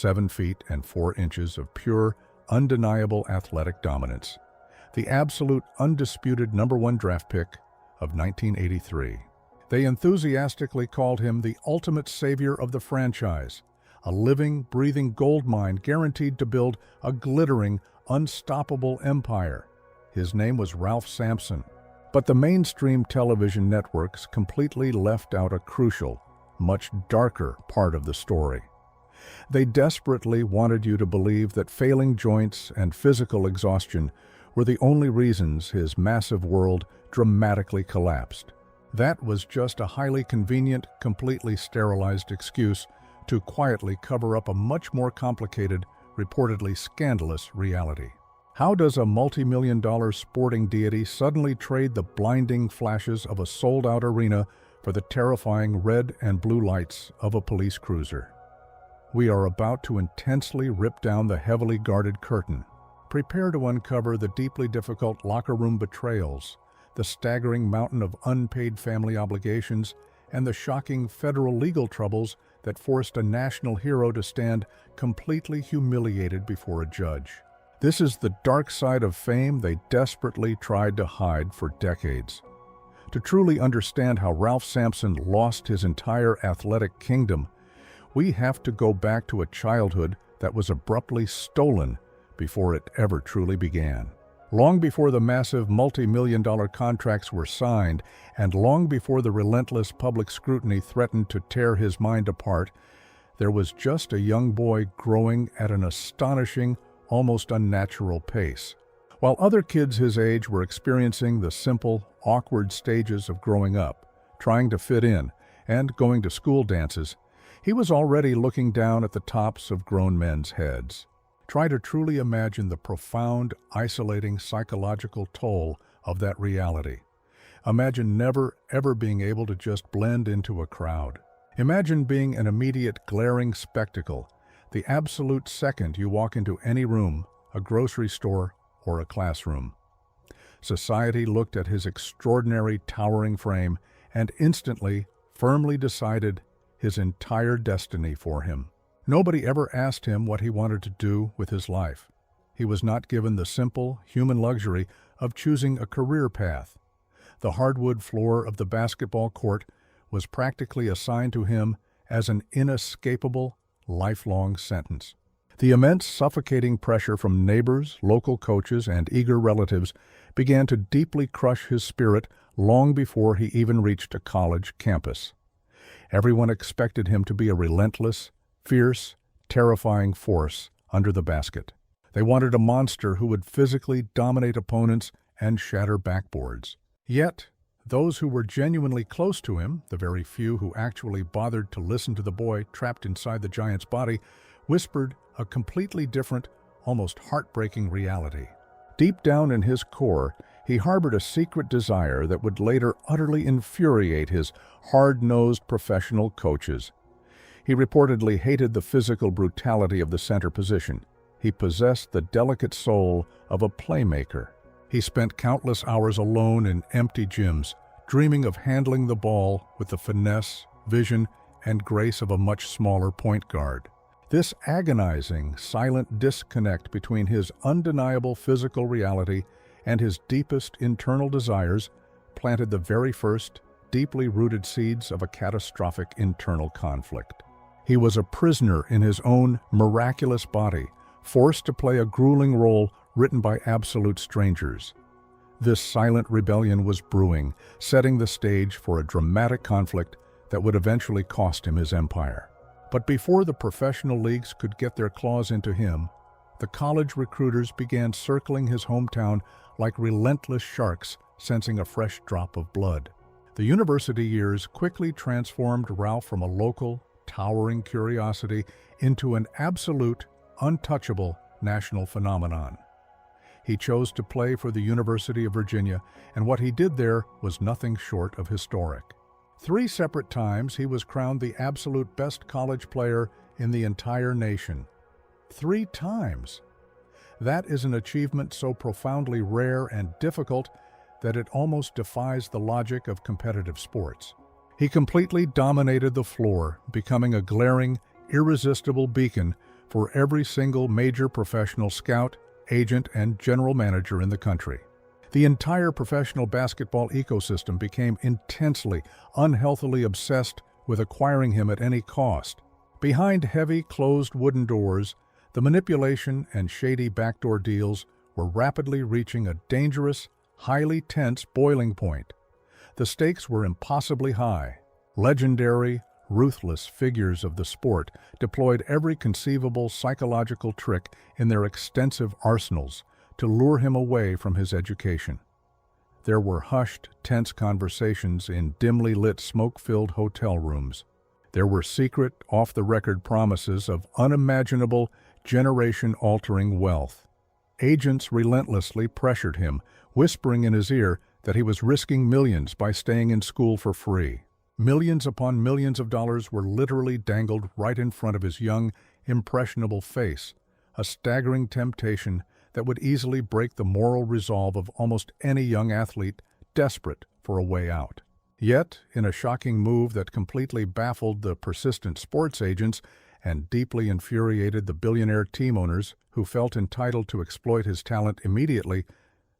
7 feet and 4 inches of pure, undeniable athletic dominance. The absolute, undisputed #1 draft pick of 1983. They enthusiastically called him the ultimate savior of the franchise, a living, breathing gold mine guaranteed to build a glittering, unstoppable empire. His name was Ralph Sampson. But the mainstream television networks completely left out a crucial, much darker part of the story. They desperately wanted you to believe that failing joints and physical exhaustion were the only reasons his massive world dramatically collapsed. That was just a highly convenient, completely sterilized excuse to quietly cover up a much more complicated, reportedly scandalous reality. How does a multi-million-dollar sporting deity suddenly trade the blinding flashes of a sold-out arena for the terrifying red and blue lights of a police cruiser? We are about to intensely rip down the heavily guarded curtain. Prepare to uncover the deeply difficult locker room betrayals, the staggering mountain of unpaid family obligations, and the shocking federal legal troubles that forced a national hero to stand completely humiliated before a judge. This is the dark side of fame they desperately tried to hide for decades. To truly understand how Ralph Sampson lost his entire athletic kingdom, we have to go back to a childhood that was abruptly stolen before it ever truly began. Long before the massive multi-million-dollar contracts were signed, and long before the relentless public scrutiny threatened to tear his mind apart, there was just a young boy growing at an astonishing, almost unnatural pace. While other kids his age were experiencing the simple, awkward stages of growing up, trying to fit in, and going to school dances, he was already looking down at the tops of grown men's heads. Try to truly imagine the profound, isolating psychological toll of that reality. Imagine never, ever being able to just blend into a crowd. Imagine being an immediate, glaring spectacle, the absolute second you walk into any room, a grocery store, or a classroom. Society looked at his extraordinary, towering frame and instantly, firmly decided his entire destiny for him. Nobody ever asked him what he wanted to do with his life. He was not given the simple, human luxury of choosing a career path. The hardwood floor of the basketball court was practically assigned to him as an inescapable, lifelong sentence. The immense, suffocating pressure from neighbors, local coaches, and eager relatives began to deeply crush his spirit long before he even reached a college campus. Everyone expected him to be a relentless, fierce, terrifying force under the basket. They wanted a monster who would physically dominate opponents and shatter backboards. Yet, those who were genuinely close to him, the very few who actually bothered to listen to the boy trapped inside the giant's body, whispered a completely different, almost heartbreaking reality. Deep down in his core, he harbored a secret desire that would later utterly infuriate his hard-nosed professional coaches. He reportedly hated the physical brutality of the center position. He possessed the delicate soul of a playmaker. He spent countless hours alone in empty gyms, dreaming of handling the ball with the finesse, vision, and grace of a much smaller point guard. This agonizing, silent disconnect between his undeniable physical reality and his deepest internal desires planted the very first, deeply rooted seeds of a catastrophic internal conflict. He was a prisoner in his own miraculous body, forced to play a grueling role written by absolute strangers. This silent rebellion was brewing, setting the stage for a dramatic conflict that would eventually cost him his empire. But before the professional leagues could get their claws into him, the college recruiters began circling his hometown like relentless sharks sensing a fresh drop of blood. The university years quickly transformed Ralph from a local, towering curiosity into an absolute, untouchable national phenomenon. He chose to play for the University of Virginia, and what he did there was nothing short of historic. 3 separate times he was crowned the absolute best college player in the entire nation. 3 times! That is an achievement so profoundly rare and difficult that it almost defies the logic of competitive sports. He completely dominated the floor, becoming a glaring, irresistible beacon for every single major professional scout, agent, and general manager in the country. The entire professional basketball ecosystem became intensely, unhealthily obsessed with acquiring him at any cost. Behind heavy, closed wooden doors, the manipulation and shady backdoor deals were rapidly reaching a dangerous, highly tense boiling point. The stakes were impossibly high. Legendary, ruthless figures of the sport deployed every conceivable psychological trick in their extensive arsenals to lure him away from his education. There were hushed, tense conversations in dimly lit, smoke-filled hotel rooms. There were secret, off-the-record promises of unimaginable, generation-altering wealth. Agents relentlessly pressured him, whispering in his ear that he was risking millions by staying in school for free. Millions upon millions of dollars were literally dangled right in front of his young, impressionable face, a staggering temptation that would easily break the moral resolve of almost any young athlete desperate for a way out. Yet, in a shocking move that completely baffled the persistent sports agents and deeply infuriated the billionaire team owners who felt entitled to exploit his talent immediately,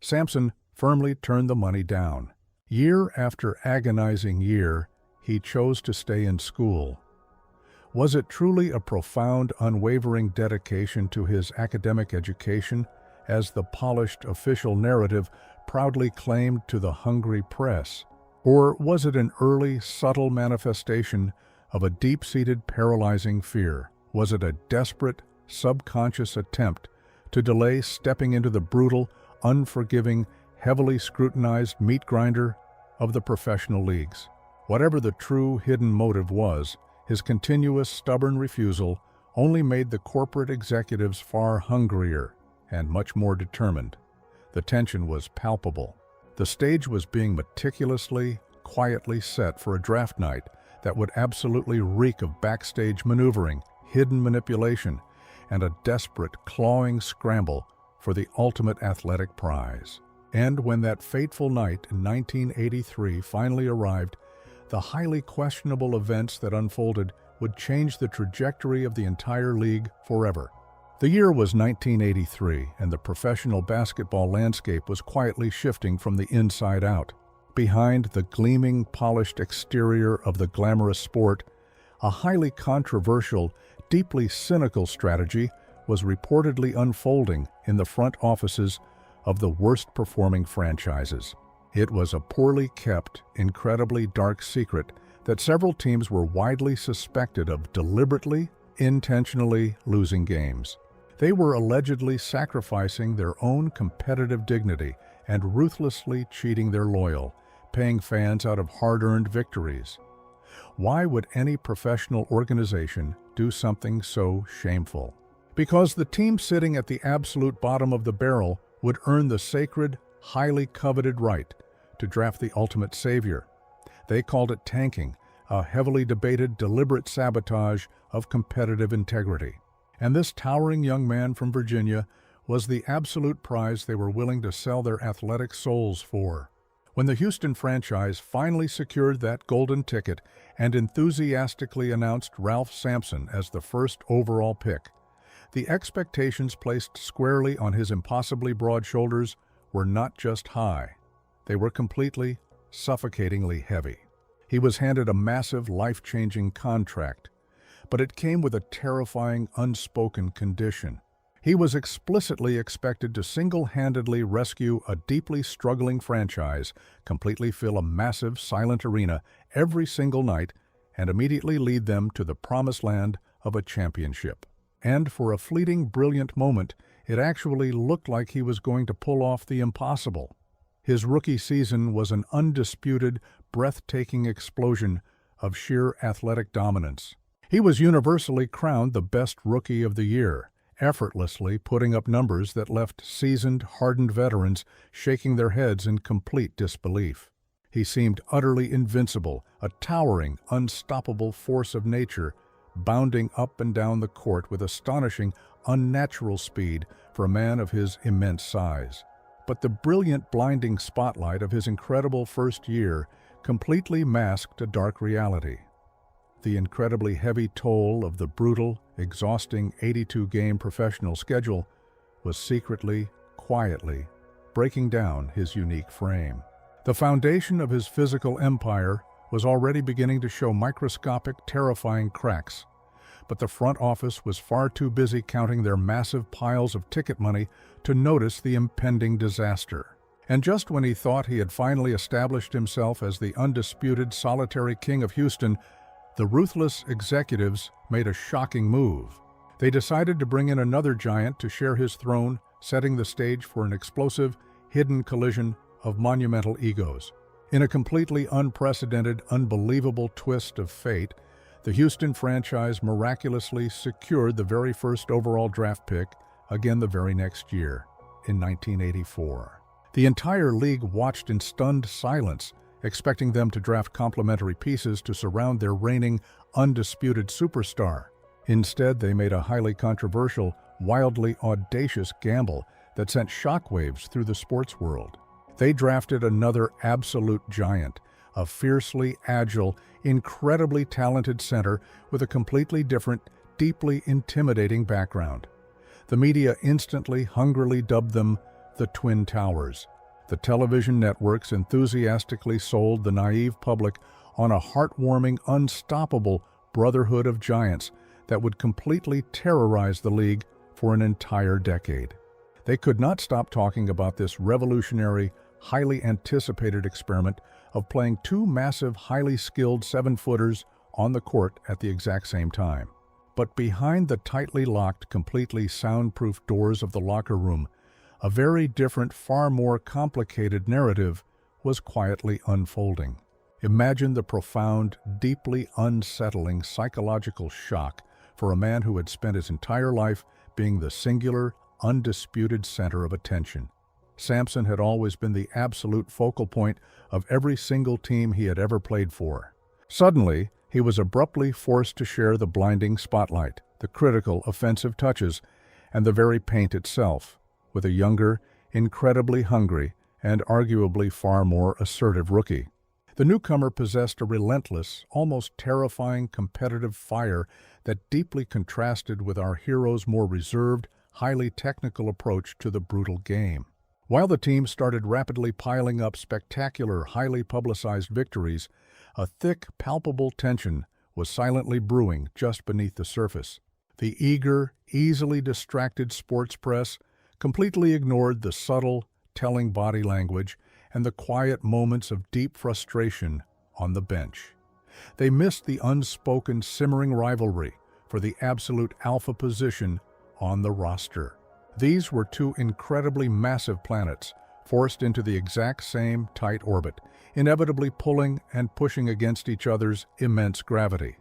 Sampson firmly turned the money down. Year after agonizing year, he chose to stay in school. Was it truly a profound, unwavering dedication to his academic education, as the polished official narrative proudly claimed to the hungry press? Or was it an early, subtle manifestation of a deep-seated, paralyzing fear? Was it a desperate, subconscious attempt to delay stepping into the brutal, unforgiving, heavily scrutinized meat grinder of the professional leagues? Whatever the true hidden motive was, his continuous stubborn refusal only made the corporate executives far hungrier and much more determined. The tension was palpable. The stage was being meticulously, quietly set for a draft night that would absolutely reek of backstage maneuvering, hidden manipulation, and a desperate, clawing scramble for the ultimate athletic prize. And when that fateful night in 1983 finally arrived, the highly questionable events that unfolded would change the trajectory of the entire league forever. The year was 1983, and the professional basketball landscape was quietly shifting from the inside out. Behind the gleaming, polished exterior of the glamorous sport, a highly controversial, deeply cynical strategy was reportedly unfolding in the front offices of the worst-performing franchises. It was a poorly kept, incredibly dark secret that several teams were widely suspected of deliberately, intentionally losing games. They were allegedly sacrificing their own competitive dignity and ruthlessly cheating their loyal, paying fans out of hard-earned victories. Why would any professional organization do something so shameful? Because the team sitting at the absolute bottom of the barrel would earn the sacred, highly coveted right to draft the ultimate savior. They called it tanking, a heavily debated, deliberate sabotage of competitive integrity. And this towering young man from Virginia was the absolute prize they were willing to sell their athletic souls for. When the Houston franchise finally secured that golden ticket and enthusiastically announced Ralph Sampson as the first overall pick, the expectations placed squarely on his impossibly broad shoulders were not just high. They were completely, suffocatingly heavy. He was handed a massive, life-changing contract, but it came with a terrifying, unspoken condition. He was explicitly expected to single-handedly rescue a deeply struggling franchise, completely fill a massive, silent arena every single night, and immediately lead them to the promised land of a championship. And for a fleeting, brilliant moment, it actually looked like he was going to pull off the impossible. His rookie season was an undisputed, breathtaking explosion of sheer athletic dominance. He was universally crowned the best rookie of the year, effortlessly putting up numbers that left seasoned, hardened veterans shaking their heads in complete disbelief. He seemed utterly invincible, a towering, unstoppable force of nature, bounding up and down the court with astonishing, unnatural speed for a man of his immense size. But the brilliant, blinding spotlight of his incredible first year completely masked a dark reality. The incredibly heavy toll of the brutal, exhausting 82-game professional schedule was secretly, quietly, breaking down his unique frame. The foundation of his physical empire was already beginning to show microscopic, terrifying cracks, but the front office was far too busy counting their massive piles of ticket money to notice the impending disaster. And just when he thought he had finally established himself as the undisputed solitary king of Houston, the ruthless executives made a shocking move. They decided to bring in another giant to share his throne, setting the stage for an explosive, hidden collision of monumental egos. In a completely unprecedented, unbelievable twist of fate, the Houston franchise miraculously secured the very first overall draft pick, again the very next year, in 1984. The entire league watched in stunned silence, expecting them to draft complementary pieces to surround their reigning, undisputed superstar. Instead, they made a highly controversial, wildly audacious gamble that sent shockwaves through the sports world. They drafted another absolute giant, a fiercely agile, incredibly talented center with a completely different, deeply intimidating background. The media instantly, hungrily dubbed them the Twin Towers. The television networks enthusiastically sold the naive public on a heartwarming, unstoppable brotherhood of giants that would completely terrorize the league for an entire decade. They could not stop talking about this revolutionary, highly anticipated experiment of playing two massive, highly skilled 7-footers on the court at the exact same time. But behind the tightly locked, completely soundproof doors of the locker room, a very different, far more complicated narrative was quietly unfolding. Imagine the profound, deeply unsettling psychological shock for a man who had spent his entire life being the singular, undisputed center of attention. Sampson had always been the absolute focal point of every single team he had ever played for. Suddenly, he was abruptly forced to share the blinding spotlight, the critical offensive touches, and the very paint itself, with a younger, incredibly hungry, and arguably far more assertive rookie. The newcomer possessed a relentless, almost terrifying competitive fire that deeply contrasted with our hero's more reserved, highly technical approach to the brutal game. While the team started rapidly piling up spectacular, highly publicized victories, a thick, palpable tension was silently brewing just beneath the surface. The eager, easily distracted sports press completely ignored the subtle, telling body language and the quiet moments of deep frustration on the bench. They missed the unspoken, simmering rivalry for the absolute alpha position on the roster. These were two incredibly massive planets forced into the exact same tight orbit, inevitably pulling and pushing against each other's immense gravity.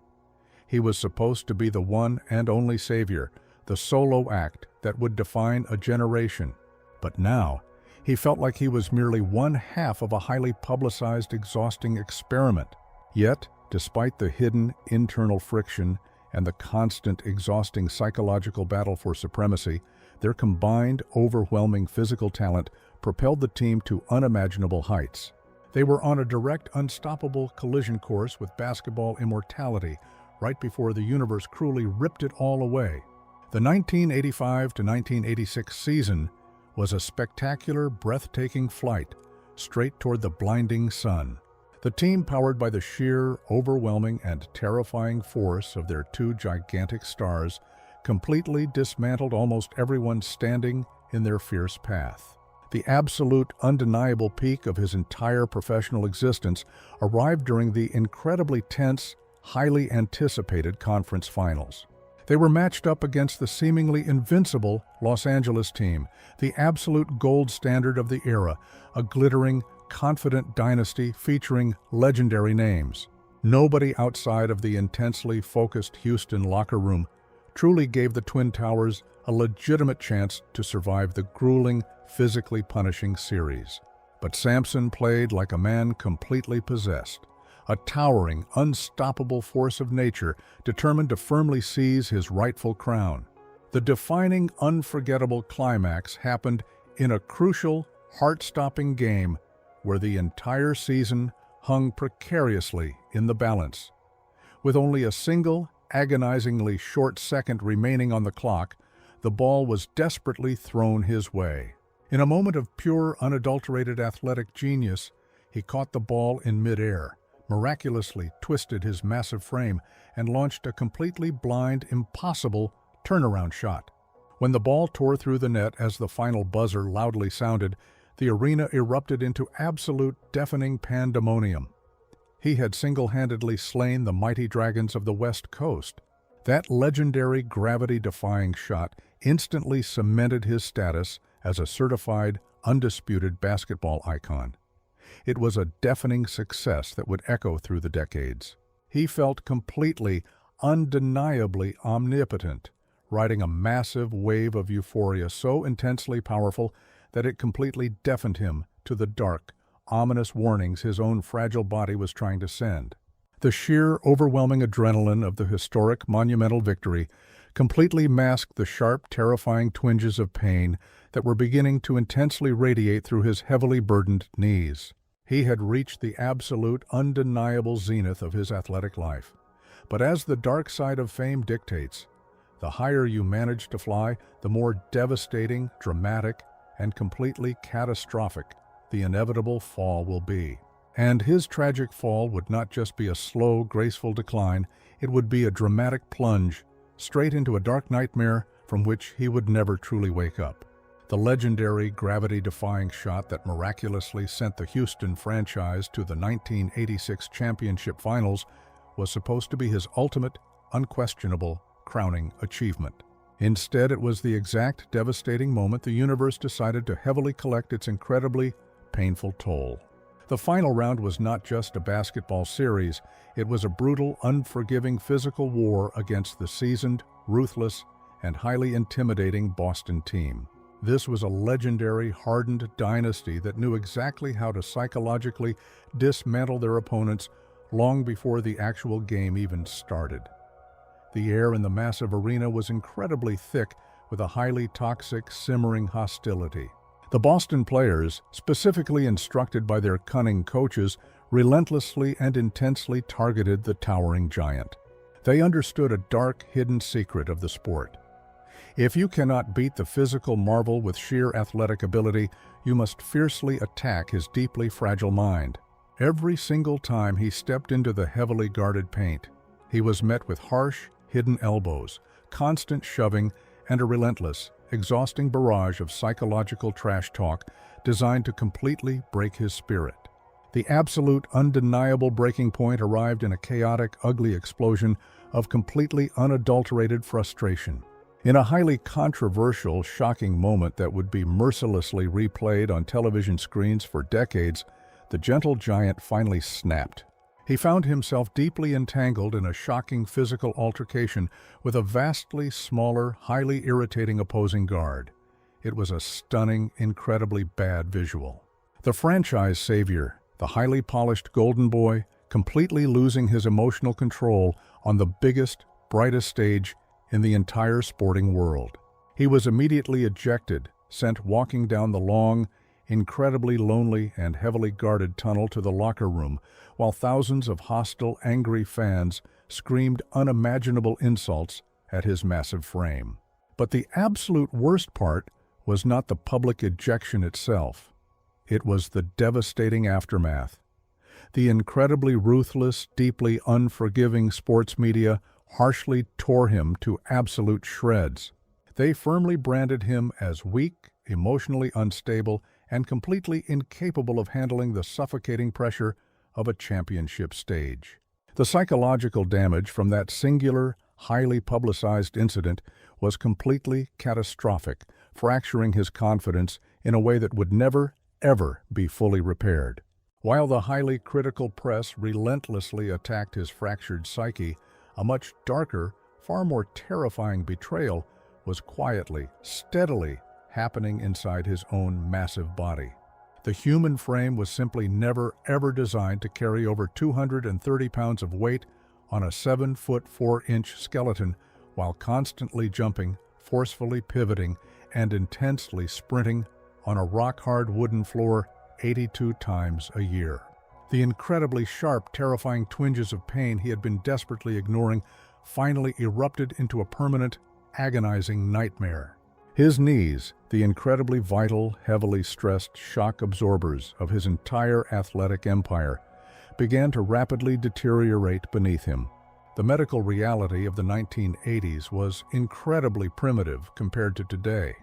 He was supposed to be the one and only savior, the solo act that would define a generation. But now, he felt like he was merely one half of a highly publicized, exhausting experiment. Yet, despite the hidden internal friction and the constant, exhausting psychological battle for supremacy, their combined, overwhelming physical talent propelled the team to unimaginable heights. They were on a direct, unstoppable collision course with basketball immortality right before the universe cruelly ripped it all away. The 1985 to 1986 season was a spectacular, breathtaking flight straight toward the blinding sun. The team, powered by the sheer, overwhelming, and terrifying force of their two gigantic stars, completely dismantled almost everyone standing in their fierce path. The absolute, undeniable peak of his entire professional existence arrived during the incredibly tense, highly anticipated conference finals. They were matched up against the seemingly invincible Los Angeles team, the absolute gold standard of the era, a glittering, confident dynasty featuring legendary names. Nobody outside of the intensely focused Houston locker room truly gave the Twin Towers a legitimate chance to survive the grueling, physically punishing series. But Sampson played like a man completely possessed, a towering, unstoppable force of nature determined to firmly seize his rightful crown. The defining, unforgettable climax happened in a crucial, heart-stopping game where the entire season hung precariously in the balance. With only a single, agonizingly short second remaining on the clock, the ball was desperately thrown his way. In a moment of pure, unadulterated athletic genius, he caught the ball in midair, miraculously twisted his massive frame, and launched a completely blind, impossible turnaround shot. When the ball tore through the net as the final buzzer loudly sounded, the arena erupted into absolute deafening pandemonium. He had single-handedly slain the mighty dragons of the West Coast. That legendary gravity-defying shot instantly cemented his status as a certified, undisputed basketball icon. It was a deafening success that would echo through the decades. He felt completely, undeniably omnipotent, riding a massive wave of euphoria so intensely powerful that it completely deafened him to the dark, ominous warnings his own fragile body was trying to send. The sheer, overwhelming adrenaline of the historic, monumental victory completely masked the sharp, terrifying twinges of pain that were beginning to intensely radiate through his heavily burdened knees. He had reached the absolute, undeniable zenith of his athletic life. But as the dark side of fame dictates, the higher you manage to fly, the more devastating, dramatic, and completely catastrophic the inevitable fall will be. And his tragic fall would not just be a slow, graceful decline, it would be a dramatic plunge straight into a dark nightmare from which he would never truly wake up. The legendary gravity-defying shot that miraculously sent the Houston franchise to the 1986 championship finals was supposed to be his ultimate, unquestionable, crowning achievement. Instead, it was the exact devastating moment the universe decided to heavily collect its incredibly painful toll. The final round was not just a basketball series, it was a brutal, unforgiving physical war against the seasoned, ruthless, and highly intimidating Boston team. This was a legendary, hardened dynasty that knew exactly how to psychologically dismantle their opponents long before the actual game even started. The air in the massive arena was incredibly thick with a highly toxic, simmering hostility. The Boston players, specifically instructed by their cunning coaches, relentlessly and intensely targeted the towering giant. They understood a dark, hidden secret of the sport. If you cannot beat the physical marvel with sheer athletic ability, you must fiercely attack his deeply fragile mind. Every single time he stepped into the heavily guarded paint, he was met with harsh, hidden elbows, constant shoving, and a relentless, exhausting barrage of psychological trash talk designed to completely break his spirit. The absolute, undeniable breaking point arrived in a chaotic, ugly explosion of completely unadulterated frustration. In a highly controversial, shocking moment that would be mercilessly replayed on television screens for decades, the gentle giant finally snapped. He found himself deeply entangled in a shocking physical altercation with a vastly smaller, highly irritating opposing guard. It was a stunning, incredibly bad visual. The franchise savior, the highly polished golden boy, completely losing his emotional control on the biggest, brightest stage in the entire sporting world. He was immediately ejected, sent walking down the long, incredibly lonely and heavily guarded tunnel to the locker room, while thousands of hostile, angry fans screamed unimaginable insults at his massive frame. But the absolute worst part was not the public ejection itself. It was the devastating aftermath. The incredibly ruthless, deeply unforgiving sports media harshly tore him to absolute shreds. They firmly branded him as weak, emotionally unstable, and completely incapable of handling the suffocating pressure of a championship stage. The psychological damage from that singular, highly publicized incident was completely catastrophic, fracturing his confidence in a way that would never, ever be fully repaired. While the highly critical press relentlessly attacked his fractured psyche, a much darker, far more terrifying betrayal was quietly, steadily happening inside his own massive body. The human frame was simply never, ever designed to carry over 230 pounds of weight on a 7-foot 4-inch skeleton while constantly jumping, forcefully pivoting, and intensely sprinting on a rock-hard wooden floor 82 times a year. The incredibly sharp, terrifying twinges of pain he had been desperately ignoring finally erupted into a permanent, agonizing nightmare. His knees, the incredibly vital, heavily stressed shock absorbers of his entire athletic empire, began to rapidly deteriorate beneath him. The medical reality of the 1980s was incredibly primitive compared to today,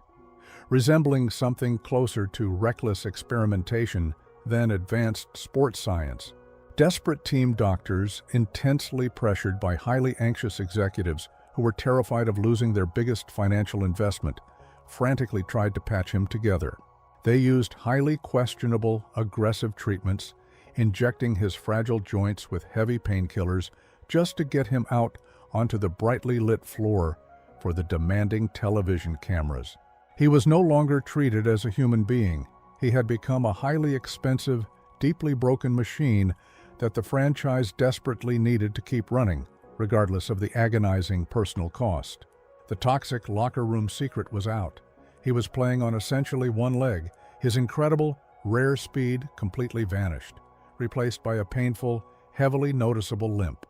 resembling something closer to reckless experimentation than advanced sports science. Desperate team doctors, intensely pressured by highly anxious executives who were terrified of losing their biggest financial investment, frantically tried to patch him together. They used highly questionable, aggressive treatments, injecting his fragile joints with heavy painkillers just to get him out onto the brightly lit floor for the demanding television cameras. He was no longer treated as a human being. He had become a highly expensive, deeply broken machine that the franchise desperately needed to keep running, regardless of the agonizing personal cost. The toxic locker room secret was out. He was playing on essentially one leg. His incredible, rare speed completely vanished, replaced by a painful, heavily noticeable limp.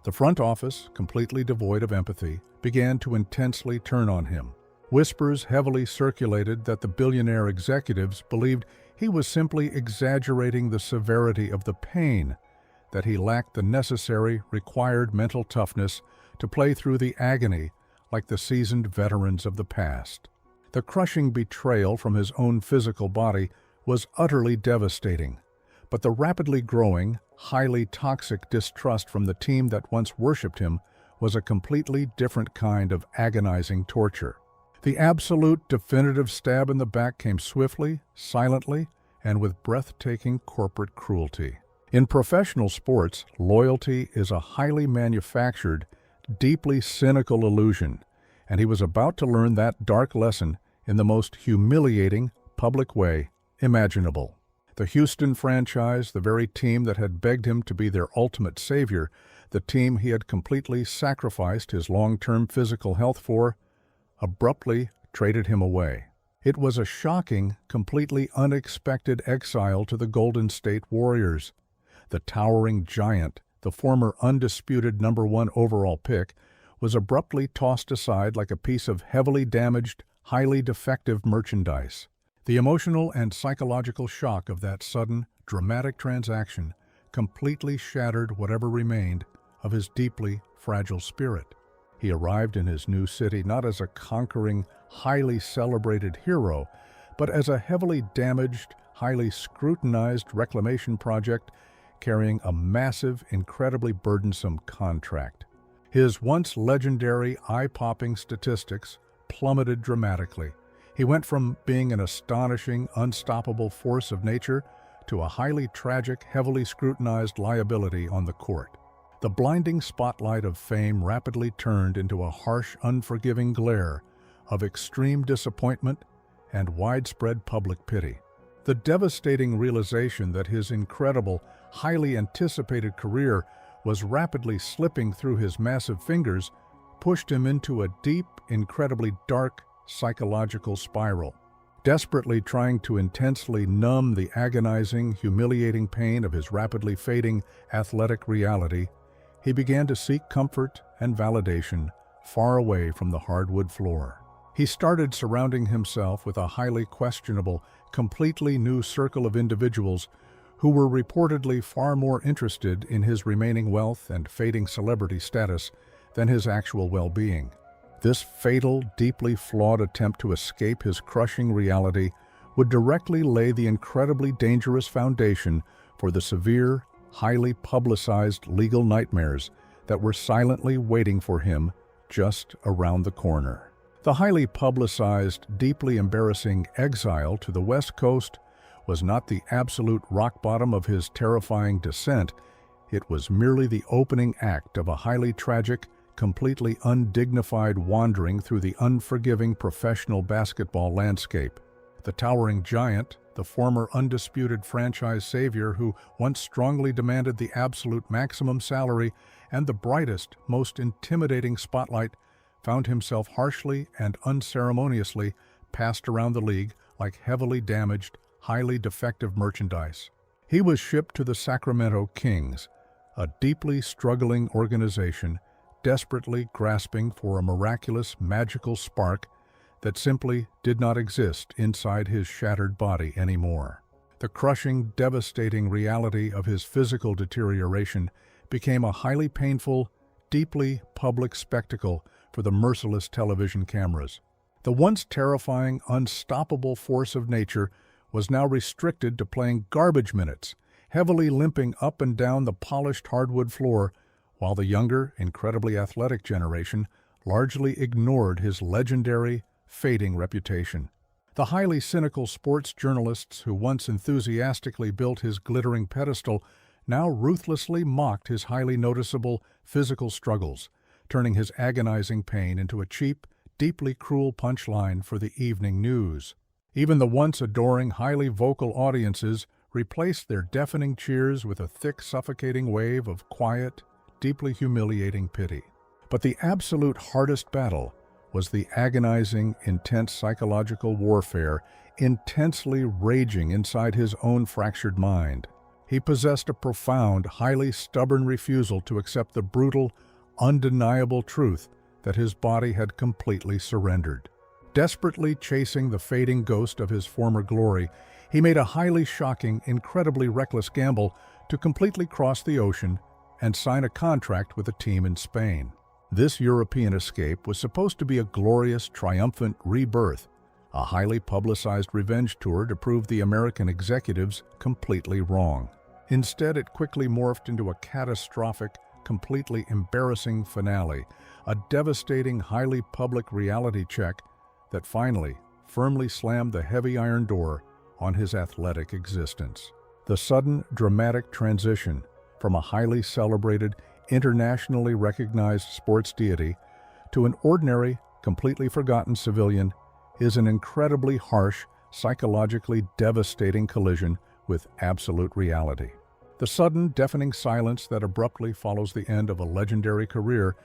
The front office, completely devoid of empathy, began to intensely turn on him. Whispers heavily circulated that the billionaire executives believed he was simply exaggerating the severity of the pain, that he lacked the necessary, required mental toughness to play through the agony like the seasoned veterans of the past. The crushing betrayal from his own physical body was utterly devastating, but the rapidly growing, highly toxic distrust from the team that once worshipped him was a completely different kind of agonizing torture. The absolute, definitive stab in the back came swiftly, silently, and with breathtaking corporate cruelty. In professional sports, loyalty is a highly manufactured, deeply cynical illusion, and he was about to learn that dark lesson in the most humiliating, public way imaginable. The Houston franchise, the very team that had begged him to be their ultimate savior, the team he had completely sacrificed his long-term physical health for, abruptly traded him away. It was a shocking, completely unexpected exile to the Golden State Warriors. The towering giant, the former undisputed #1 overall pick, was abruptly tossed aside like a piece of heavily damaged, highly defective merchandise. The emotional and psychological shock of that sudden, dramatic transaction completely shattered whatever remained of his deeply fragile spirit. He arrived in his new city not as a conquering, highly celebrated hero, but as a heavily damaged, highly scrutinized reclamation project carrying a massive, incredibly burdensome contract. His once legendary, eye-popping statistics plummeted dramatically. He went from being an astonishing, unstoppable force of nature to a highly tragic, heavily scrutinized liability on the court. The blinding spotlight of fame rapidly turned into a harsh, unforgiving glare of extreme disappointment and widespread public pity. The devastating realization that his incredible, highly anticipated career was rapidly slipping through his massive fingers pushed him into a deep, incredibly dark, psychological spiral. Desperately trying to intensely numb the agonizing, humiliating pain of his rapidly fading athletic reality, he began to seek comfort and validation far away from the hardwood floor. He started surrounding himself with a highly questionable, completely new circle of individuals who were reportedly far more interested in his remaining wealth and fading celebrity status than his actual well-being. This fatal, deeply flawed attempt to escape his crushing reality would directly lay the incredibly dangerous foundation for the severe, highly publicized legal nightmares that were silently waiting for him just around the corner. The highly publicized, deeply embarrassing exile to the West Coast was not the absolute rock bottom of his terrifying descent. It was merely the opening act of a highly tragic, completely undignified wandering through the unforgiving professional basketball landscape. The towering giant, the former undisputed franchise savior who once strongly demanded the absolute maximum salary and the brightest, most intimidating spotlight, found himself harshly and unceremoniously passed around the league like heavily damaged, highly defective merchandise. He was shipped to the Sacramento Kings, a deeply struggling organization desperately grasping for a miraculous, magical spark that simply did not exist inside his shattered body anymore. The crushing, devastating reality of his physical deterioration became a highly painful, deeply public spectacle for the merciless television cameras. The once terrifying, unstoppable force of nature was now restricted to playing garbage minutes, heavily limping up and down the polished hardwood floor, while the younger, incredibly athletic generation largely ignored his legendary, fading reputation. The highly cynical sports journalists who once enthusiastically built his glittering pedestal now ruthlessly mocked his highly noticeable physical struggles, turning his agonizing pain into a cheap, deeply cruel punchline for the evening news. Even the once adoring, highly vocal audiences replaced their deafening cheers with a thick, suffocating wave of quiet, deeply humiliating pity. But the absolute hardest battle was the agonizing, intense psychological warfare intensely raging inside his own fractured mind. He possessed a profound, highly stubborn refusal to accept the brutal, undeniable truth that his body had completely surrendered. Desperately chasing the fading ghost of his former glory, he made a highly shocking, incredibly reckless gamble to completely cross the ocean and sign a contract with a team in Spain. This European escape was supposed to be a glorious, triumphant rebirth, a highly publicized revenge tour to prove the American executives completely wrong. Instead, it quickly morphed into a catastrophic, completely embarrassing finale, a devastating, highly public reality check that finally firmly slammed the heavy iron door on his athletic existence. The sudden, dramatic transition from a highly celebrated, internationally recognized sports deity to an ordinary, completely forgotten civilian is an incredibly harsh, psychologically devastating collision with absolute reality. The sudden, deafening silence that abruptly follows the end of a legendary career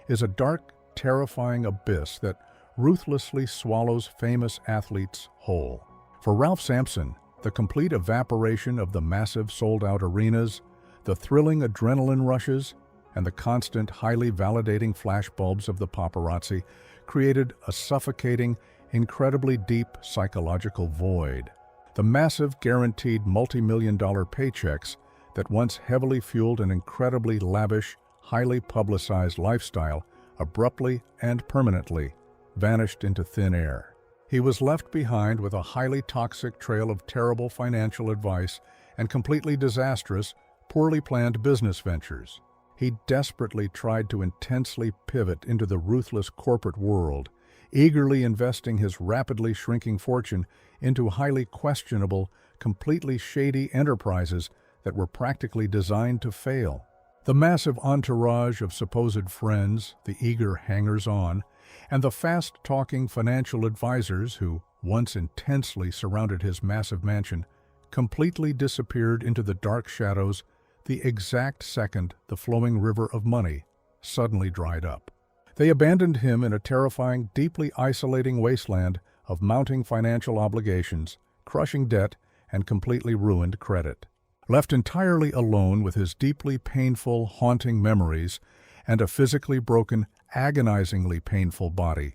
is a dark, terrifying abyss that ruthlessly swallows famous athletes whole. For Ralph Sampson, the complete evaporation of the massive sold-out arenas, the thrilling adrenaline rushes, and the constant, highly validating flashbulbs of the paparazzi created a suffocating, incredibly deep psychological void. The massive, guaranteed multi-million-dollar paychecks that once heavily fueled an incredibly lavish, highly publicized lifestyle abruptly and permanently vanished into thin air. He was left behind with a highly toxic trail of terrible financial advice and completely disastrous, poorly planned business ventures. He desperately tried to intensely pivot into the ruthless corporate world, eagerly investing his rapidly shrinking fortune into highly questionable, completely shady enterprises that were practically designed to fail. The massive entourage of supposed friends, the eager hangers-on, and the fast-talking financial advisors who once intensely surrounded his massive mansion completely disappeared into the dark shadows the exact second the flowing river of money suddenly dried up. They abandoned him in a terrifying, deeply isolating wasteland of mounting financial obligations, crushing debt, and completely ruined credit. Left entirely alone with his deeply painful, haunting memories and a physically broken, agonizingly painful body,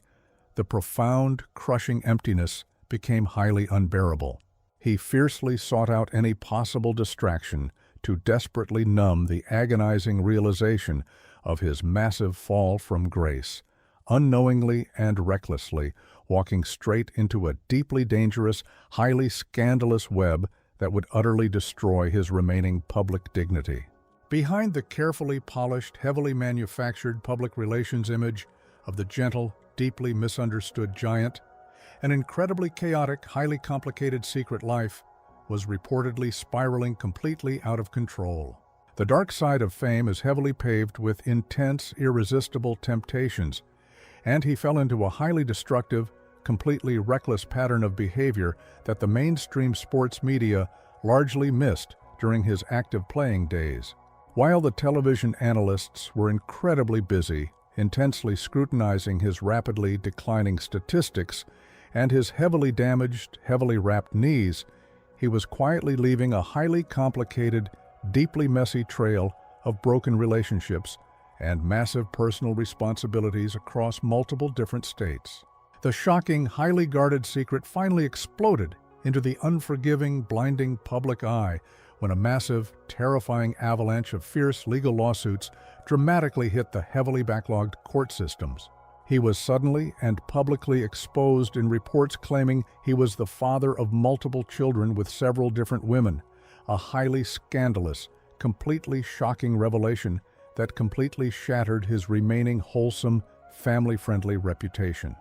the profound, crushing emptiness became highly unbearable. He fiercely sought out any possible distraction to desperately numb the agonizing realization of his massive fall from grace, unknowingly and recklessly walking straight into a deeply dangerous, highly scandalous web that would utterly destroy his remaining public dignity. Behind the carefully polished, heavily manufactured public relations image of the gentle, deeply misunderstood giant, an incredibly chaotic, highly complicated secret life was reportedly spiraling completely out of control. The dark side of fame is heavily paved with intense, irresistible temptations, and he fell into a highly destructive, completely reckless pattern of behavior that the mainstream sports media largely missed during his active playing days. While the television analysts were incredibly busy, intensely scrutinizing his rapidly declining statistics and his heavily damaged, heavily wrapped knees, he was quietly leaving a highly complicated, deeply messy trail of broken relationships and massive personal responsibilities across multiple different states. The shocking, highly guarded secret finally exploded into the unforgiving, blinding public eye when a massive, terrifying avalanche of fierce legal lawsuits dramatically hit the heavily backlogged court systems. He was suddenly and publicly exposed in reports claiming he was the father of multiple children with several different women, a highly scandalous, completely shocking revelation that completely shattered his remaining wholesome, family-friendly reputation.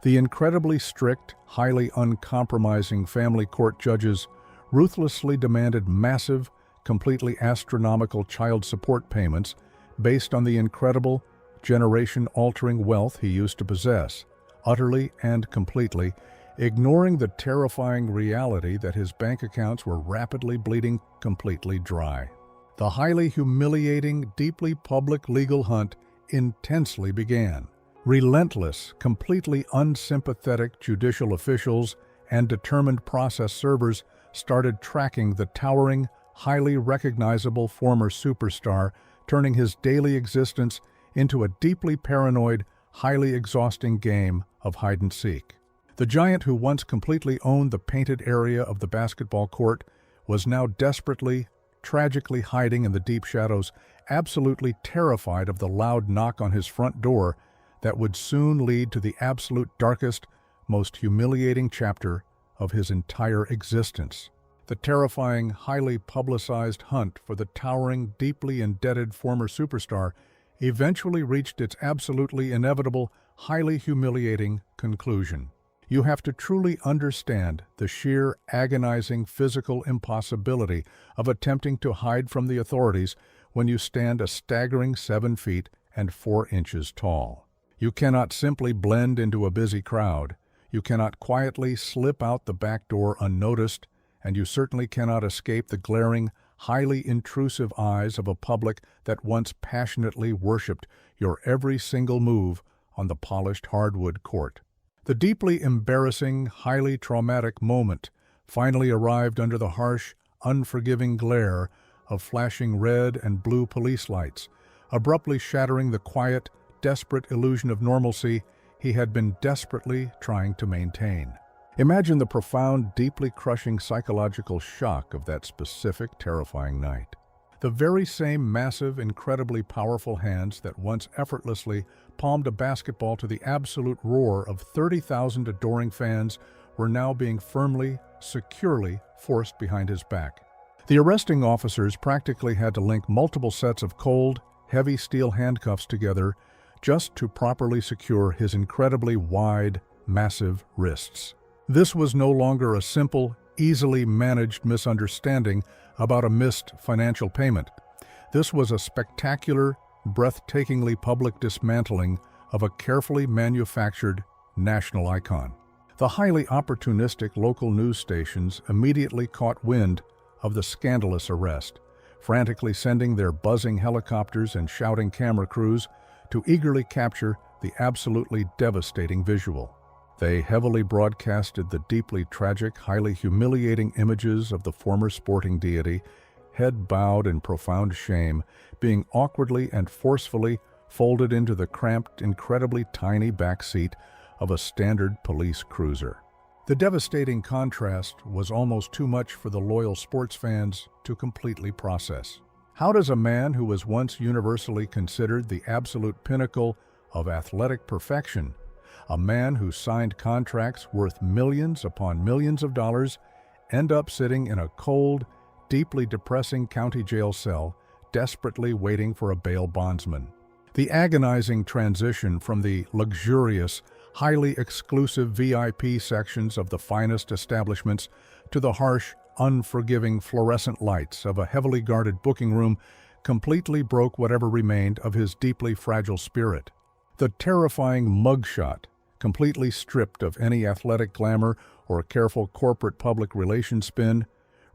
The incredibly strict, highly uncompromising family court judges ruthlessly demanded massive, completely astronomical child support payments based on the incredible, generation-altering wealth he used to possess, utterly and completely ignoring the terrifying reality that his bank accounts were rapidly bleeding completely dry. The highly humiliating, deeply public legal hunt intensely began. Relentless, completely unsympathetic judicial officials and determined process servers started tracking the towering, highly recognizable former superstar, turning his daily existence into a deeply paranoid, highly exhausting game of hide-and-seek. The giant who once completely owned the painted area of the basketball court was now desperately, tragically hiding in the deep shadows, absolutely terrified of the loud knock on his front door that would soon lead to the absolute darkest, most humiliating chapter of his entire existence. The terrifying, highly publicized hunt for the towering, deeply indebted former superstar eventually reached its absolutely inevitable, highly humiliating conclusion. You have to truly understand the sheer, agonizing physical impossibility of attempting to hide from the authorities when you stand a staggering 7 feet and 4 inches tall. You cannot simply blend into a busy crowd. You cannot quietly slip out the back door unnoticed, and you certainly cannot escape the glaring, highly intrusive eyes of a public that once passionately worshipped your every single move on the polished hardwood court. The deeply embarrassing, highly traumatic moment finally arrived under the harsh, unforgiving glare of flashing red and blue police lights, abruptly shattering the quiet, desperate illusion of normalcy he had been desperately trying to maintain. Imagine the profound, deeply crushing psychological shock of that specific, terrifying night. The very same massive, incredibly powerful hands that once effortlessly palmed a basketball to the absolute roar of 30,000 adoring fans were now being firmly, securely forced behind his back. The arresting officers practically had to link multiple sets of cold, heavy steel handcuffs together just to properly secure his incredibly wide, massive wrists. This was no longer a simple, easily managed misunderstanding about a missed financial payment. This was a spectacular, breathtakingly public dismantling of a carefully manufactured national icon. The highly opportunistic local news stations immediately caught wind of the scandalous arrest, frantically sending their buzzing helicopters and shouting camera crews to eagerly capture the absolutely devastating visual. They heavily broadcasted the deeply tragic, highly humiliating images of the former sporting deity, head bowed in profound shame, being awkwardly and forcefully folded into the cramped, incredibly tiny back seat of a standard police cruiser. The devastating contrast was almost too much for the loyal sports fans to completely process. How does a man who was once universally considered the absolute pinnacle of athletic perfection, a man who signed contracts worth millions upon millions of dollars, end up sitting in a cold, deeply depressing county jail cell, desperately waiting for a bail bondsman? The agonizing transition from the luxurious, highly exclusive VIP sections of the finest establishments to the harsh, unforgiving fluorescent lights of a heavily guarded booking room completely broke whatever remained of his deeply fragile spirit. The terrifying mugshot, completely stripped of any athletic glamour or careful corporate public relations spin,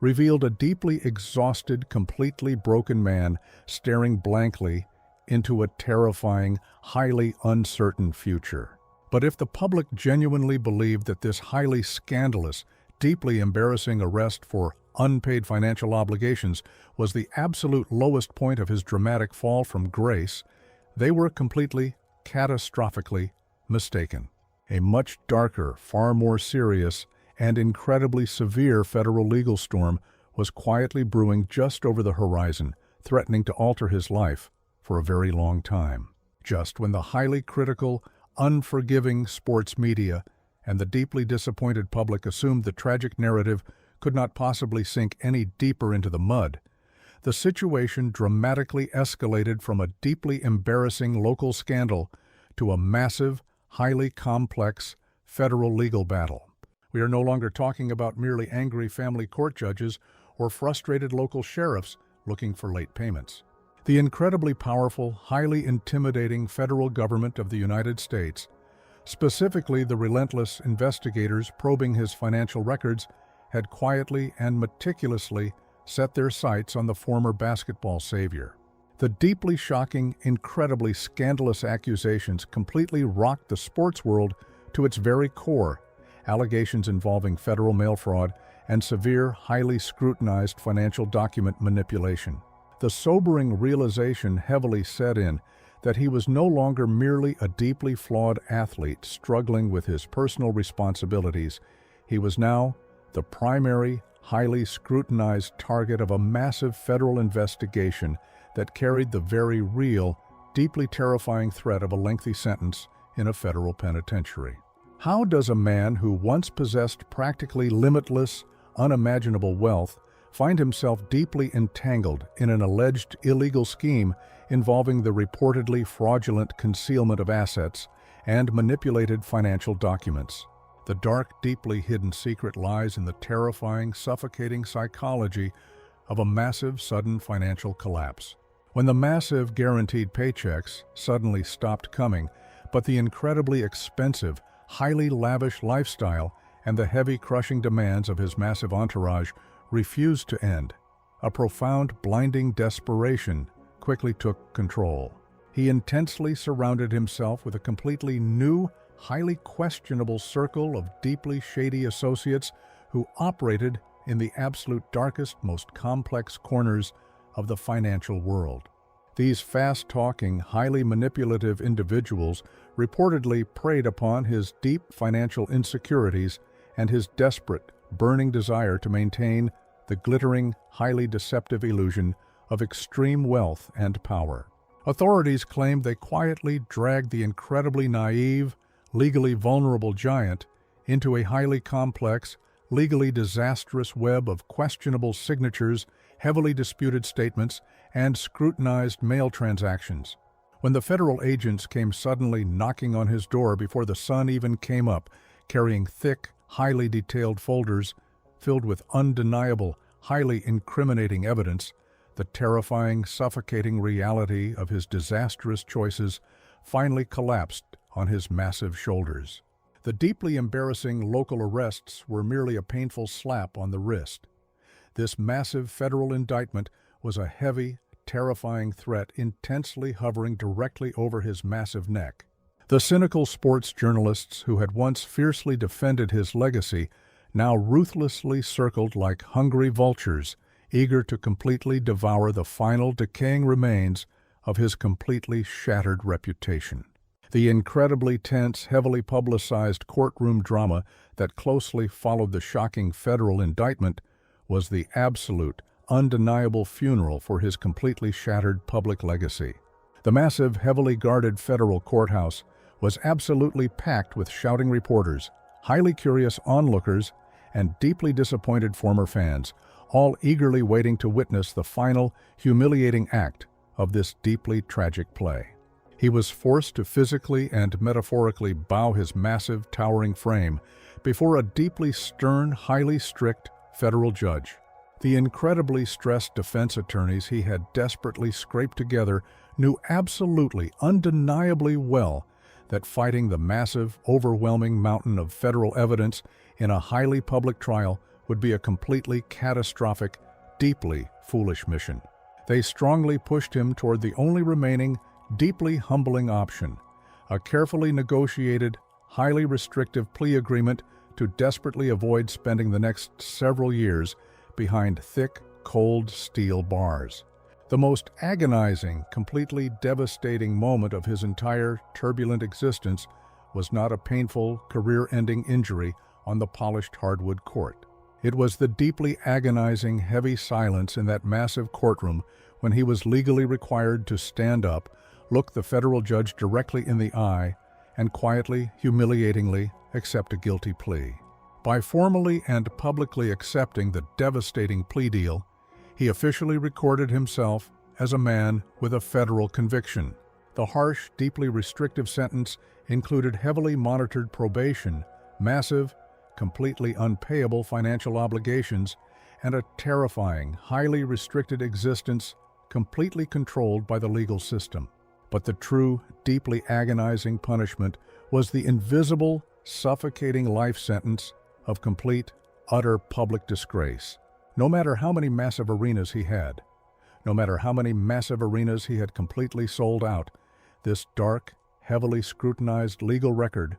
revealed a deeply exhausted, completely broken man staring blankly into a terrifying, highly uncertain future. But if the public genuinely believed that this highly scandalous, deeply embarrassing arrest for unpaid financial obligations was the absolute lowest point of his dramatic fall from grace, they were completely, catastrophically mistaken. A much darker, far more serious, and incredibly severe federal legal storm was quietly brewing just over the horizon, threatening to alter his life for a very long time. Just when the highly critical, unforgiving sports media and the deeply disappointed public assumed the tragic narrative could not possibly sink any deeper into the mud, the situation dramatically escalated from a deeply embarrassing local scandal to a massive, highly complex federal legal battle. We are no longer talking about merely angry family court judges or frustrated local sheriffs looking for late payments. The incredibly powerful, highly intimidating federal government of the United States, specifically the relentless investigators probing his financial records, had quietly and meticulously set their sights on the former basketball savior. The deeply shocking, incredibly scandalous accusations completely rocked the sports world to its very core, allegations involving federal mail fraud and severe, highly scrutinized financial document manipulation. The sobering realization heavily set in that he was no longer merely a deeply flawed athlete struggling with his personal responsibilities. He was now the primary, highly scrutinized target of a massive federal investigation that carried the very real, deeply terrifying threat of a lengthy sentence in a federal penitentiary. How does a man who once possessed practically limitless, unimaginable wealth find himself deeply entangled in an alleged illegal scheme involving the reportedly fraudulent concealment of assets and manipulated financial documents? The dark, deeply hidden secret lies in the terrifying, suffocating psychology of a massive, sudden financial collapse. When the massive, guaranteed paychecks suddenly stopped coming, but the incredibly expensive, highly lavish lifestyle and the heavy, crushing demands of his massive entourage refused to end, a profound, blinding desperation quickly took control. He intensely surrounded himself with a completely new, highly questionable circle of deeply shady associates who operated in the absolute darkest, most complex corners of the financial world. These fast-talking, highly manipulative individuals reportedly preyed upon his deep financial insecurities and his desperate, burning desire to maintain the glittering, highly deceptive illusion of extreme wealth and power. Authorities claimed they quietly dragged the incredibly naive, legally vulnerable giant into a highly complex, legally disastrous web of questionable signatures, heavily disputed statements, and scrutinized mail transactions. When the federal agents came suddenly knocking on his door before the sun even came up, carrying thick, highly detailed folders filled with undeniable, highly incriminating evidence, the terrifying, suffocating reality of his disastrous choices finally collapsed on his massive shoulders. The deeply embarrassing local arrests were merely a painful slap on the wrist. This massive federal indictment was a heavy, terrifying threat intensely hovering directly over his massive neck. The cynical sports journalists who had once fiercely defended his legacy now ruthlessly circled like hungry vultures, eager to completely devour the final decaying remains of his completely shattered reputation. The incredibly tense, heavily publicized courtroom drama that closely followed the shocking federal indictment was the absolute, undeniable funeral for his completely shattered public legacy. The massive, heavily guarded federal courthouse was absolutely packed with shouting reporters, highly curious onlookers, and deeply disappointed former fans, all eagerly waiting to witness the final, humiliating act of this deeply tragic play. He was forced to physically and metaphorically bow his massive, towering frame before a deeply stern, highly strict federal judge. The incredibly stressed defense attorneys he had desperately scraped together knew absolutely, undeniably well that fighting the massive, overwhelming mountain of federal evidence in a highly public trial would be a completely catastrophic, deeply foolish mission. They strongly pushed him toward the only remaining, deeply humbling option, a carefully negotiated, highly restrictive plea agreement to desperately avoid spending the next several years behind thick, cold steel bars. The most agonizing, completely devastating moment of his entire turbulent existence was not a painful, career-ending injury on the polished hardwood court. It was the deeply agonizing, heavy silence in that massive courtroom when he was legally required to stand up, look the federal judge directly in the eye, and quietly, humiliatingly accept a guilty plea. By formally and publicly accepting the devastating plea deal, he officially recorded himself as a man with a federal conviction. The harsh, deeply restrictive sentence included heavily monitored probation, massive, completely unpayable financial obligations, and a terrifying, highly restricted existence completely controlled by the legal system. But the true, deeply agonizing punishment was the invisible, suffocating life sentence of complete, utter public disgrace. No matter how many massive arenas he had, no matter how many massive arenas he had completely sold out, this dark, heavily scrutinized legal record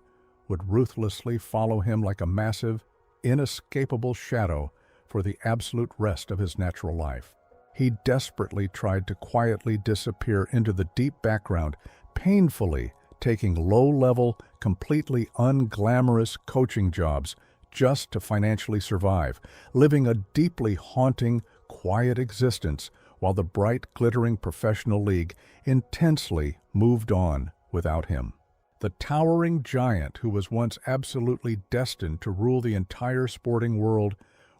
would ruthlessly follow him like a massive, inescapable shadow for the absolute rest of his natural life. He desperately tried to quietly disappear into the deep background, painfully taking low-level, completely unglamorous coaching jobs just to financially survive, living a deeply haunting, quiet existence while the bright, glittering professional league intensely moved on without him. The towering giant who was once absolutely destined to rule the entire sporting world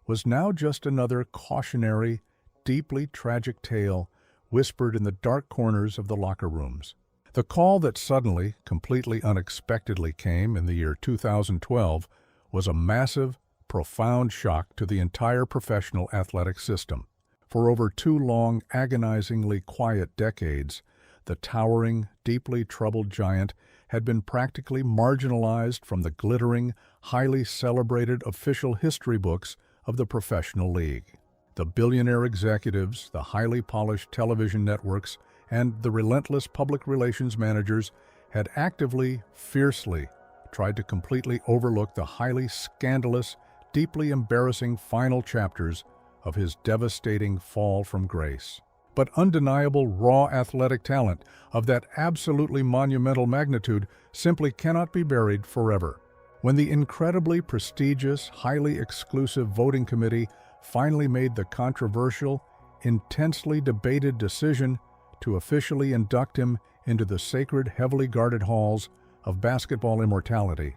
was now just another cautionary, deeply tragic tale whispered in the dark corners of the locker rooms. The call that suddenly, completely unexpectedly came in the year 2012 was a massive, profound shock to the entire professional athletic system. For over 2 long, agonizingly quiet decades, the towering, deeply troubled giant had been practically marginalized from the glittering, highly celebrated official history books of the professional league. The billionaire executives, the highly polished television networks, and the relentless public relations managers had actively, fiercely tried to completely overlook the highly scandalous, deeply embarrassing final chapters of his devastating fall from grace. But undeniable raw athletic talent of that absolutely monumental magnitude simply cannot be buried forever. When the incredibly prestigious, highly exclusive voting committee finally made the controversial, intensely debated decision to officially induct him into the sacred, heavily guarded halls of basketball immortality,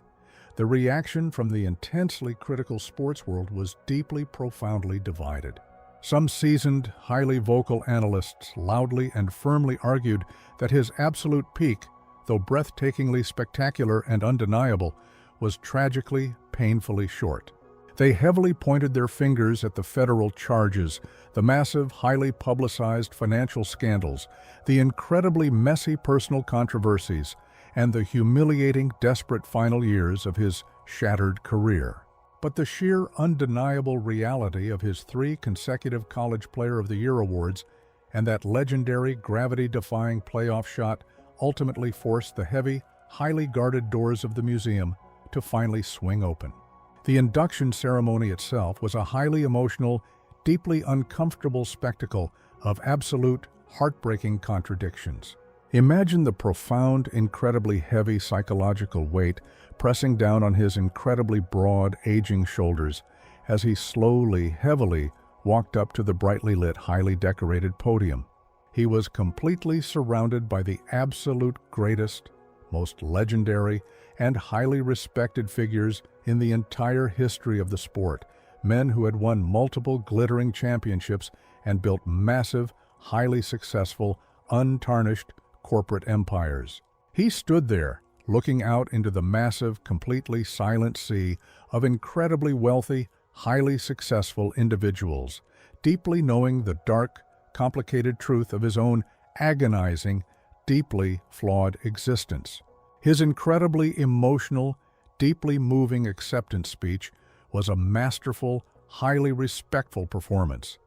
the reaction from the intensely critical sports world was deeply, profoundly divided. Some seasoned, highly vocal analysts loudly and firmly argued that his absolute peak, though breathtakingly spectacular and undeniable, was tragically, painfully short. They heavily pointed their fingers at the federal charges, the massive, highly publicized financial scandals, the incredibly messy personal controversies, and the humiliating, desperate final years of his shattered career. But the sheer, undeniable reality of his 3 consecutive College Player of the Year awards and that legendary, gravity-defying playoff shot ultimately forced the heavy, highly guarded doors of the museum to finally swing open. The induction ceremony itself was a highly emotional, deeply uncomfortable spectacle of absolute, heartbreaking contradictions. Imagine the profound, incredibly heavy psychological weight pressing down on his incredibly broad, aging shoulders as he slowly, heavily walked up to the brightly lit, highly decorated podium. He was completely surrounded by the absolute greatest, most legendary, and highly respected figures in the entire history of the sport, men who had won multiple glittering championships and built massive, highly successful, untarnished corporate empires. He stood there, looking out into the massive, completely silent sea of incredibly wealthy, highly successful individuals, deeply knowing the dark, complicated truth of his own agonizing, deeply flawed existence. His incredibly emotional, deeply moving acceptance speech was a masterful, highly respectful performance.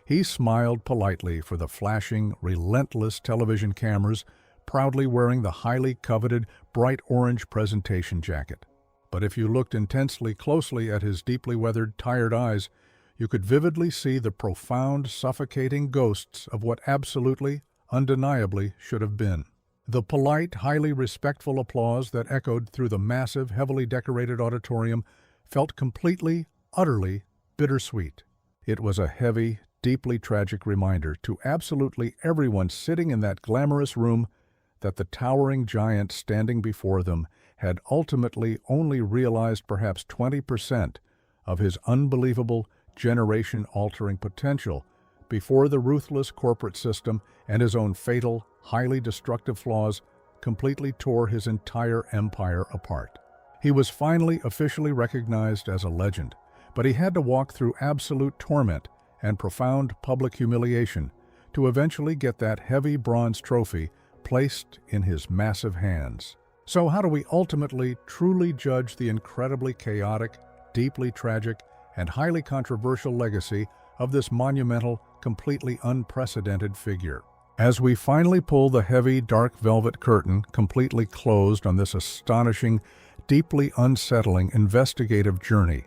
He smiled politely for the flashing, relentless television cameras, proudly wearing the highly coveted bright orange presentation jacket. But if you looked intensely closely at his deeply weathered, tired eyes, you could vividly see the profound, suffocating ghosts of what absolutely, undeniably should have been. The polite, highly respectful applause that echoed through the massive, heavily decorated auditorium felt completely, utterly bittersweet. It was a heavy, deeply tragic reminder to absolutely everyone sitting in that glamorous room that the towering giant standing before them had ultimately only realized perhaps 20% of his unbelievable, generation-altering potential before the ruthless corporate system and his own fatal, highly destructive flaws completely tore his entire empire apart. He was finally officially recognized as a legend, but he had to walk through absolute torment and profound public humiliation to eventually get that heavy bronze trophy placed in his massive hands. So how do we ultimately truly judge the incredibly chaotic, deeply tragic, and highly controversial legacy of this monumental, completely unprecedented figure? As we finally pull the heavy, dark velvet curtain completely closed on this astonishing, deeply unsettling investigative journey,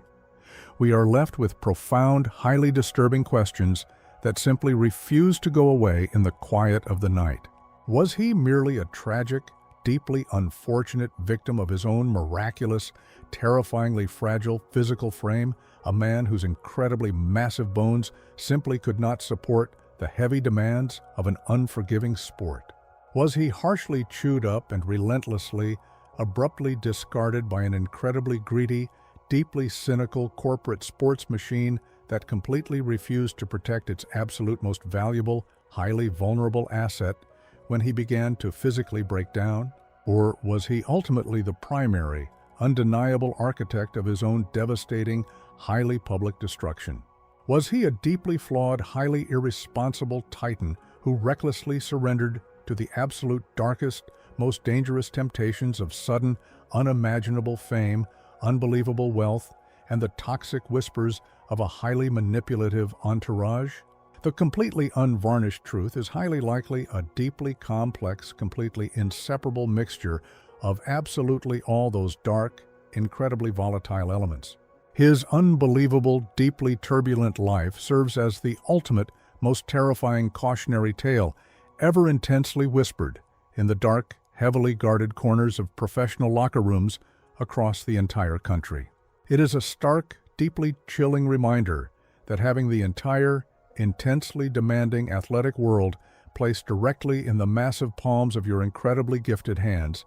we are left with profound, highly disturbing questions that simply refuse to go away in the quiet of the night. Was he merely a tragic, deeply unfortunate victim of his own miraculous, terrifyingly fragile physical frame, a man whose incredibly massive bones simply could not support the heavy demands of an unforgiving sport? Was he harshly chewed up and relentlessly, abruptly discarded by an incredibly greedy, deeply cynical corporate sports machine that completely refused to protect its absolute most valuable, highly vulnerable asset when he began to physically break down? Or was he ultimately the primary, undeniable architect of his own devastating, highly public destruction? Was he a deeply flawed, highly irresponsible titan who recklessly surrendered to the absolute darkest, most dangerous temptations of sudden, unimaginable fame, unbelievable wealth, and the toxic whispers of a highly manipulative entourage? The completely unvarnished truth is highly likely a deeply complex, completely inseparable mixture of absolutely all those dark, incredibly volatile elements. His unbelievable, deeply turbulent life serves as the ultimate, most terrifying cautionary tale ever intensely whispered in the dark, heavily guarded corners of professional locker rooms across the entire country. It is a stark, deeply chilling reminder that having the entire, intensely demanding athletic world placed directly in the massive palms of your incredibly gifted hands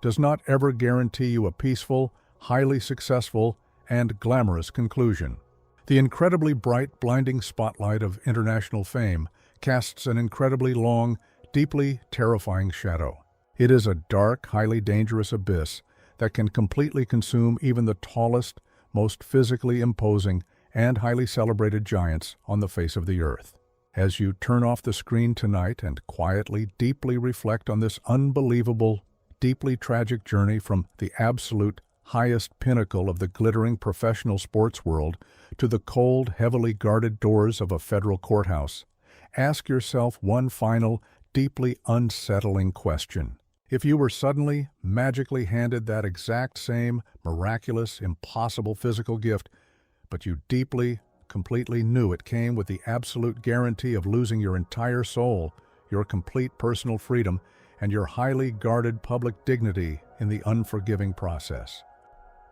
does not ever guarantee you a peaceful, highly successful, and glamorous conclusion. The incredibly bright, blinding spotlight of international fame casts an incredibly long, deeply terrifying shadow. It is a dark, highly dangerous abyss that can completely consume even the tallest, most physically imposing, and highly celebrated giants on the face of the earth. As you turn off the screen tonight and quietly, deeply reflect on this unbelievable, deeply tragic journey from the absolute highest pinnacle of the glittering professional sports world to the cold, heavily guarded doors of a federal courthouse, ask yourself one final, deeply unsettling question. If you were suddenly, magically handed that exact same miraculous, impossible physical gift, but you deeply, completely knew it came with the absolute guarantee of losing your entire soul, your complete personal freedom, and your highly guarded public dignity in the unforgiving process,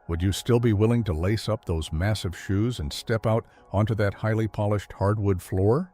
would you still be willing to lace up those massive shoes and step out onto that highly polished hardwood floor?